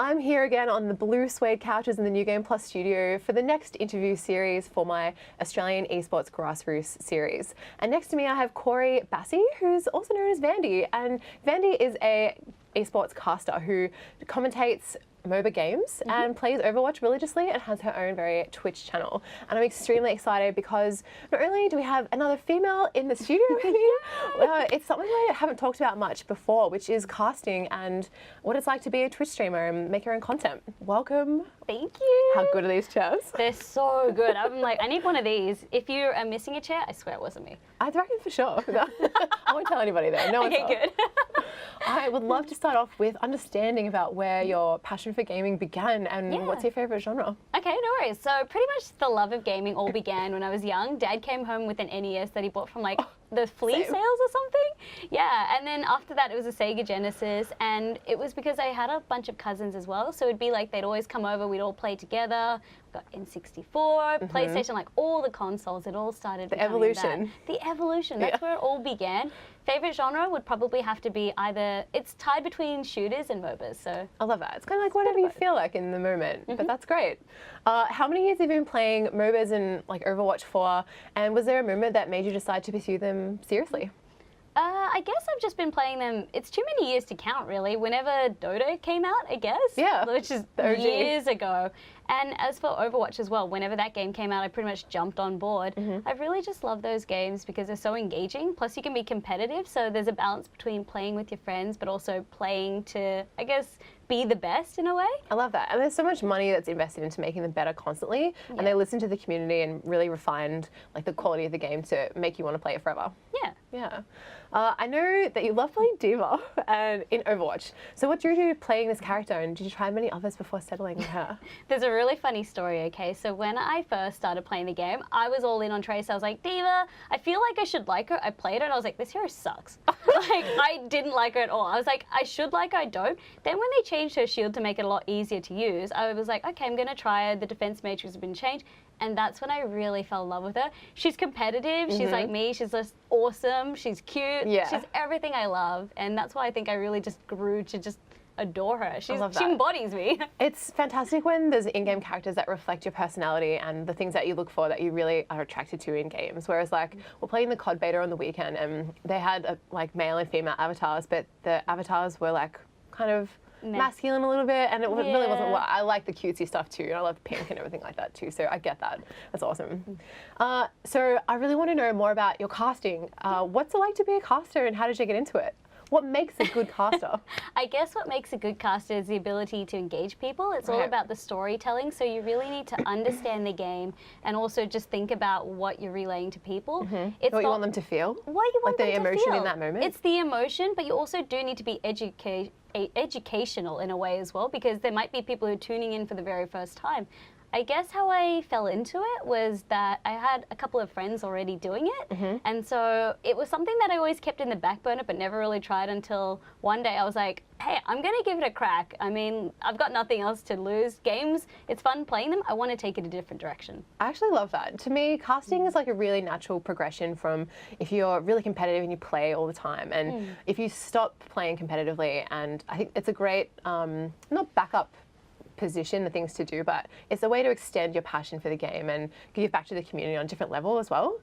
I'm here again on the blue suede couches in the New Game Plus studio for the next interview series for my Australian Esports Grassroots series. And next to me I have Kori, Bassi, who's also known as Vandie. And Vandie is a esports caster who commentates MOBA games and plays Overwatch religiously and has her own very Twitch channel. And I'm extremely excited because not only do we have another female in the studio with me, it's something I haven't talked about much before, which is casting and what it's like to be a Twitch streamer and make your own content. Welcome. Thank you. How good are these chairs? They're so good. I'm like, I need one of these. If you are missing a chair, I swear it wasn't me. I reckon for sure. I won't tell anybody though. No one Okay, good. I would love to start off with understanding about where your passion for gaming began and what's your favourite genre? Okay, no worries. So pretty much the love of gaming all began when I was young. Dad came home with an NES that he bought from like the flea sales or something. Yeah, and then after that it was a Sega Genesis, and it was because I had a bunch of cousins as well. So it'd be like they'd always come over, we'd all play together. Got N64, PlayStation, like all the consoles. It all started the evolution. The evolution. That's where it all began. Favorite genre would probably have to be either, it's tied between shooters and MOBAs. So I love that. It's kind of like whatever you feel like in the moment, but that's great. How many years have you been playing MOBAs and like Overwatch for? And was there a moment that made you decide to pursue them seriously? I guess I've just been playing them. It's too many years to count, really. Whenever Dota came out, I guess. Yeah. Which is years ago. And as for Overwatch as well, whenever that game came out, I pretty much jumped on board. I really just love those games because they're so engaging. Plus, you can be competitive, so there's a balance between playing with your friends, but also playing to, I guess, be the best in a way. I love that. And there's so much money that's invested into making them better constantly. And they listen to the community and really refined like the quality of the game to make you want to play it forever. Yeah. Yeah. I know that you love playing D.Va and in Overwatch. So what drew you to playing this character, and did you try many others before settling on her? There's a really funny story, okay? So when I first started playing the game, I was all in on Trace. I was like, D.Va, I feel like I should like her. I played her and I was like, this hero sucks. Like, I didn't like her at all. I was like, I should like her, I don't. Then when they changed her shield to make it a lot easier to use, I was like, okay, I'm gonna try her. The defense matrix has been changed. And that's when I really fell in love with her. She's competitive, she's like me, she's just awesome, she's cute, she's everything I love. And that's why I think I really just grew to just adore her. She embodies me. It's fantastic when there's in-game characters that reflect your personality and the things that you look for that you really are attracted to in games. Whereas like, we're playing the COD beta on the weekend and they had like male and female avatars, but the avatars were like kind of masculine a little bit, and it really wasn't what I like the cutesy stuff too, and I love the pink and everything like that too, so I get that. That's awesome. So I really want to know more about your casting. What's it like to be a caster and how did you get into it? What makes a good caster? I guess what makes a good caster is the ability to engage people. It's all about the storytelling, so you really need to understand the game and also just think about what you're relaying to people. It's what you want them to feel? What you want them to feel. Like the emotion in that moment? It's the emotion, but you also do need to be educational in a way as well, because there might be people who are tuning in for the very first time. I guess how I fell into it was that I had a couple of friends already doing it, and so it was something that I always kept in the back burner but never really tried until one day I was like, hey, I'm gonna give it a crack. I mean, I've got nothing else to lose. Games, it's fun playing them. I want to take it a different direction. I actually love that. To me, casting is like a really natural progression from if you're really competitive and you play all the time, and if you stop playing competitively, and I think it's a great, not backup position, the things to do, but it's a way to extend your passion for the game and give back to the community on a different level as well.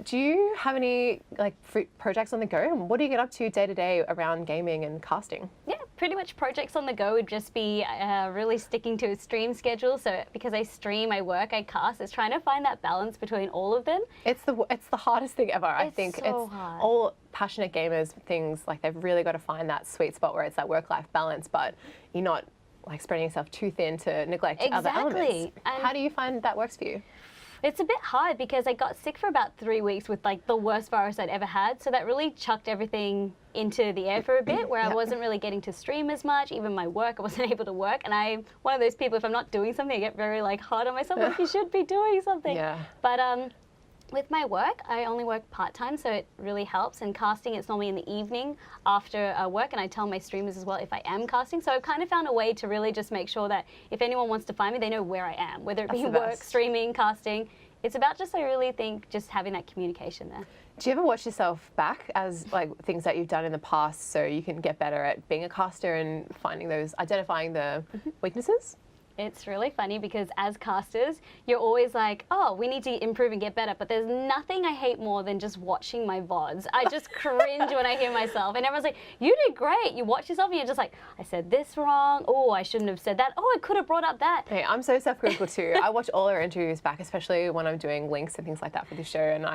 Do you have any like projects on the go? What do you get up to day to day around gaming and casting? Yeah, pretty much projects on the go would just be really sticking to a stream schedule. So because I stream, I work, I cast, it's trying to find that balance between all of them. It's the hardest thing ever. I think so it's hard. All passionate gamers things like they've really got to find that sweet spot where it's that work-life balance, but you're not like spreading yourself too thin to neglect other elements. How do you find that works for you? It's a bit hard because I got sick for about 3 weeks with like the worst virus I'd ever had. So that really chucked everything into the air for a bit where I wasn't really getting to stream as much. Even my work, I wasn't able to work. And I'm one of those people, if I'm not doing something, I get very like hard on myself. Like, you should be doing something. But with my work, I only work part-time, so it really helps. And casting, it's normally in the evening after work, and I tell my streamers as well if I am casting. So I've kind of found a way to really just make sure that if anyone wants to find me, they know where I am. Whether it be work, streaming, casting, it's about just, I really think, just having that communication there. Do you ever watch yourself back as like things that you've done in the past so you can get better at being a caster and identifying the weaknesses? It's really funny because as casters, you're always like, oh, we need to improve and get better. But there's nothing I hate more than just watching my VODs. I just cringe when I hear myself. And everyone's like, you did great. You watch yourself and you're just like, I said this wrong. Oh, I shouldn't have said that. Oh, I could have brought up that. Hey, I'm so self-critical too. I watch all our interviews back, especially when I'm doing links and things like that for the show. And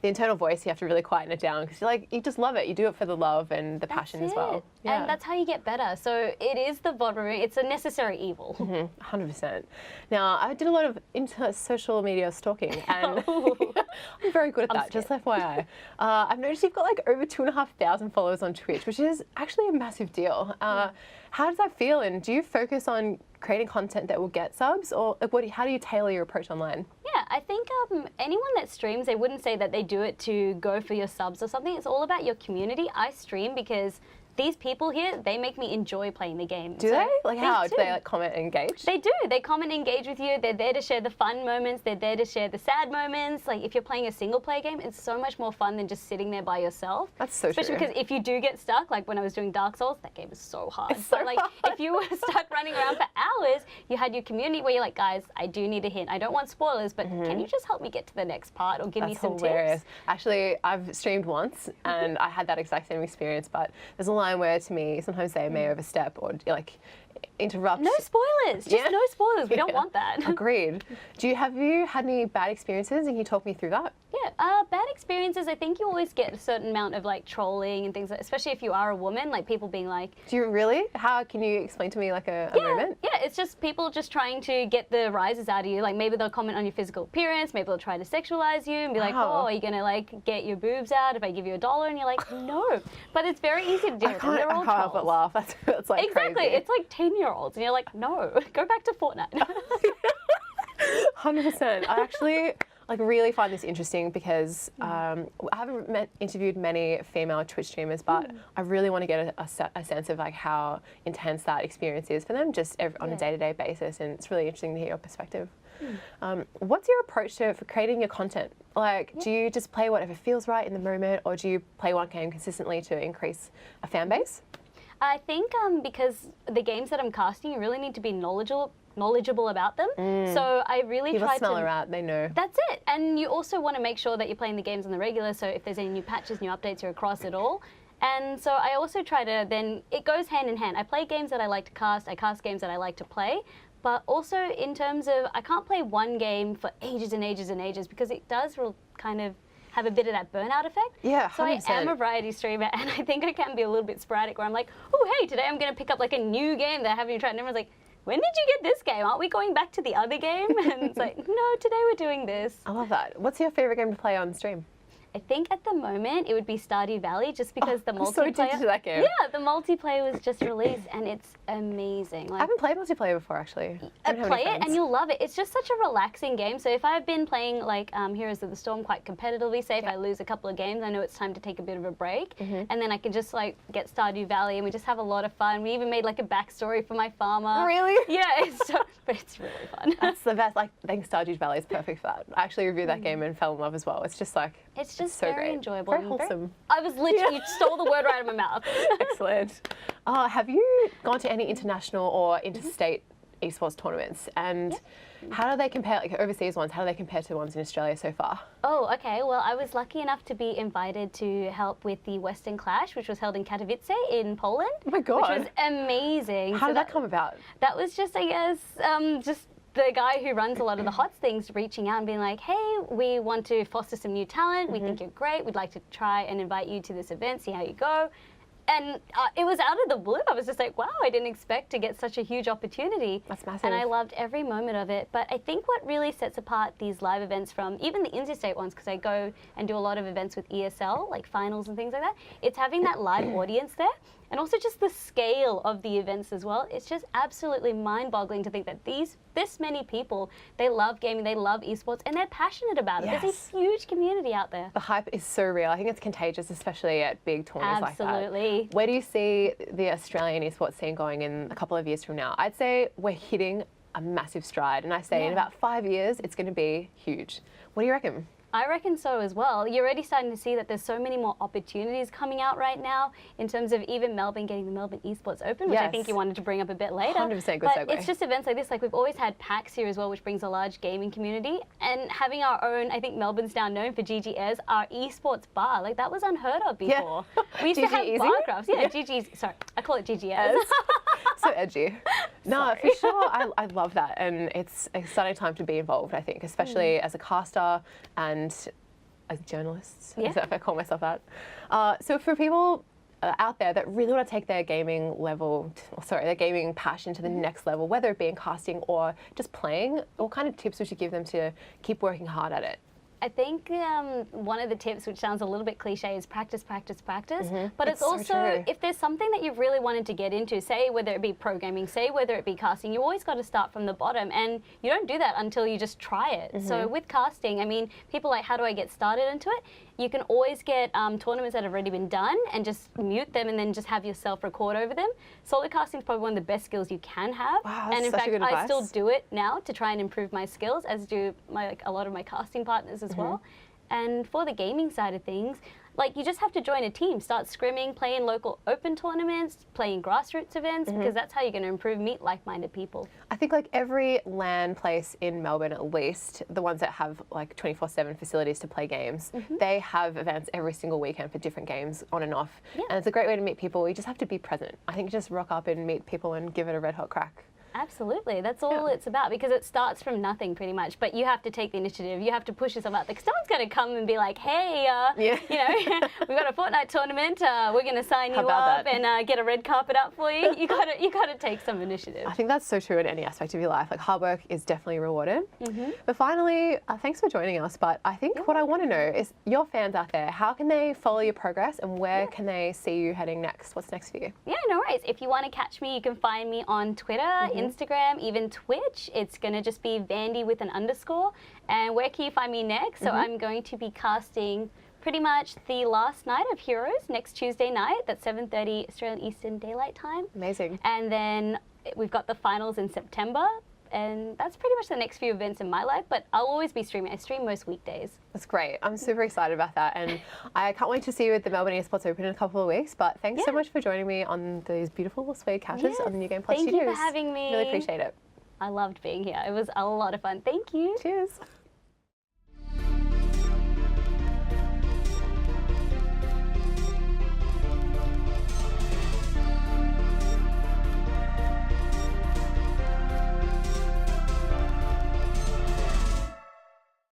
the internal voice, you have to really quieten it down because you just love it. You do it for the love and the passion as well. Yeah. And that's how you get better. So it is the VOD removing. It's a necessary evil. 100%. Now, I did a lot of social media stalking, and I'm very good at that, just FYI. I've noticed you've got like over 2,500 followers on Twitch, which is actually a massive deal. How does that feel, and do you focus on creating content that will get subs, or how do you tailor your approach online? Yeah, I think anyone that streams, they wouldn't say that they do it to go for your subs or something. It's all about your community. I stream because these people here, they make me enjoy playing the game. Do they? Like how? Do they like comment and engage? They do. They comment and engage with you. They're there to share the fun moments. They're there to share the sad moments. Like if you're playing a single player game, it's so much more fun than just sitting there by yourself. That's so Especially true. because if you do get stuck, like when I was doing Dark Souls, that game is so hard. It's so like hard. if you were stuck running around for hours, you had your community where you're like, guys, I do need a hint. I don't want spoilers, but can you just help me get to the next part or give me some tips? Actually, I've streamed once and I had that exact same experience, but there's a line where to me, sometimes they may overstep or like interrupt. No spoilers. Just no spoilers. We don't want that. Agreed. Have you had any bad experiences, and can you talk me through that? Yeah, bad experiences. I think you always get a certain amount of like trolling and things, especially if you are a woman, like people being like. Do you really? How can you explain to me like a moment? Yeah, it's just people just trying to get the rises out of you. Like maybe they'll comment on your physical appearance, maybe they'll try to sexualize you and be like, oh, are you gonna like get your boobs out if I give you $1? And you're like, no. But it's very easy to deal with. They're all I can't help but laugh. That's like exactly. crazy. It's like 10-year-olds, and you're like, no, go back to Fortnite. 100%. I actually really find this interesting because I haven't interviewed many female Twitch streamers, but I really want to get a sense of like how intense that experience is for them just on a day-to-day basis, and it's really interesting to hear your perspective. What's your approach for creating your content? Like, do you just play whatever feels right in the moment, or do you play one game consistently to increase a fan base? I think because the games that I'm casting, you really need to be knowledgeable about them. So I really People try smell her out, they know. That's it. And you also want to make sure that you're playing the games on the regular, so if there's any new patches, new updates, you're across it all. And so I also try to it goes hand in hand. I play games that I like to cast, I cast games that I like to play, but also in terms of, I can't play one game for ages and ages and ages because it does kind of have a bit of that burnout effect. Yeah, 100%. So I am a variety streamer, and I think I can be a little bit sporadic where I'm like, oh, hey, today I'm going to pick up like a new game that I haven't even tried. And everyone's like, when did you get this game? Aren't we going back to the other game? And it's like, no, today we're doing this. I love that. What's your favorite game to play on stream? I think at the moment it would be Stardew Valley, just because the multiplayer. I'm so addicted to that game. Yeah, the multiplayer was just released and it's amazing. Like, I haven't played multiplayer before, actually. Play it and you'll love it. It's just such a relaxing game. So if I've been playing like Heroes of the Storm quite competitively, say if I lose a couple of games, I know it's time to take a bit of a break, and then I can just like get Stardew Valley and we just have a lot of fun. We even made like a backstory for my farmer. Really? Yeah, but it's really fun. That's the best. Like, I think Stardew Valley is perfect for that. I actually reviewed that game and fell in love as well. It's just like, it's just so very great. enjoyable. Very wholesome. I was literally, you stole the word right out of my mouth. Excellent. Have you gone to any international or interstate esports tournaments? And how do they compare, like overseas ones, how do they compare to the ones in Australia so far? Oh, okay. Well, I was lucky enough to be invited to help with the Western Clash, which was held in Katowice in Poland. Oh my God. Which was amazing. How did that come about? That was just, I guess, just the guy who runs a lot of the HOTS things reaching out and being like, hey, we want to foster some new talent. We think you're great. We'd like to try and invite you to this event, see how you go. And it was out of the blue. I was just like, wow, I didn't expect to get such a huge opportunity. That's massive. And I loved every moment of it. But I think what really sets apart these live events from even the interstate ones, because I go and do a lot of events with ESL, like finals and things like that, it's having that live audience there. And also just the scale of the events as well. It's just absolutely mind-boggling to think that this many people, they love gaming, they love esports, and they're passionate about it. Yes. There's a huge community out there. The hype is so real. I think it's contagious, especially at big tournaments like that. Absolutely. Where do you see the Australian esports scene going in a couple of years from now? I'd say we're hitting a massive stride. And I say in about 5 years, it's going to be huge. What do you reckon? I reckon so as well. You're already starting to see that there's so many more opportunities coming out right now in terms of even Melbourne getting the Melbourne Esports Open, which I think you wanted to bring up a bit later. 100% good but segue. it's just events like this. Like we've always had PAX here as well, which brings a large gaming community. And having our own, I think Melbourne's now known for GG Airs, our esports bar. Like that was unheard of before. We used to have Easy? bar crafts. Yeah, GG's, sorry, I call it GG Airs. So edgy. No, for sure. I love that. And it's an exciting time to be involved, I think, especially as a caster and as journalists, if I call myself that. So for people out there that really want to take their gaming their gaming passion to the next level, whether it be in casting or just playing, what kind of tips would you give them to keep working hard at it? I think one of the tips, which sounds a little bit cliche, is practice, practice, practice. But it's also, so if there's something that you've really wanted to get into, say whether it be programming, say whether it be casting, you always got to start from the bottom. And you don't do that until you just try it. So with casting, I mean, people like, how do I get started into it? You can always get tournaments that have already been done and just mute them and then just have yourself record over them. Solo casting is probably one of the best skills you can have. Wow, and in such fact, good I advice. still do it now to try and improve my skills, as do a lot of my casting partners as well. And for the gaming side of things, like you just have to join a team, start scrimming, playing local open tournaments, playing grassroots events, because that's how you're going to improve, meet like-minded people. I think like every LAN place in Melbourne, at least, the ones that have like 24/7 facilities to play games, they have events every single weekend for different games on and off. And it's a great way to meet people. You just have to be present. I think just rock up and meet people and give it a red hot crack. Absolutely, that's all it's about, because it starts from nothing pretty much, but you have to take the initiative, you have to push yourself out there, because someone's going to come and be like, hey, you know, we've got a Fortnite tournament, we're going to sign you up and get a red carpet up for you. You got to take some initiative. I think that's so true in any aspect of your life. Like hard work is definitely rewarded. But finally, thanks for joining us, but I think what I want to know is your fans out there, how can they follow your progress and where can they see you heading next? What's next for you? Yeah, no worries. If you want to catch me, you can find me on Twitter, Instagram, even Twitch. It's going to just be Vandie with an underscore. And where can you find me next? So I'm going to be casting pretty much the last night of Heroes next Tuesday night. That's 7:30 Australian Eastern Daylight Time. Amazing. And then we've got the finals in September. And that's pretty much the next few events in my life, but I'll always be streaming. I stream most weekdays. That's great. I'm super excited about that. And I can't wait to see you at the Melbourne Esports Open in a couple of weeks. But thanks so much for joining me on these beautiful suede couches on the New Game Plus Thank Studios. you for having me. Really appreciate it. I loved being here. It was a lot of fun. Thank you. Cheers.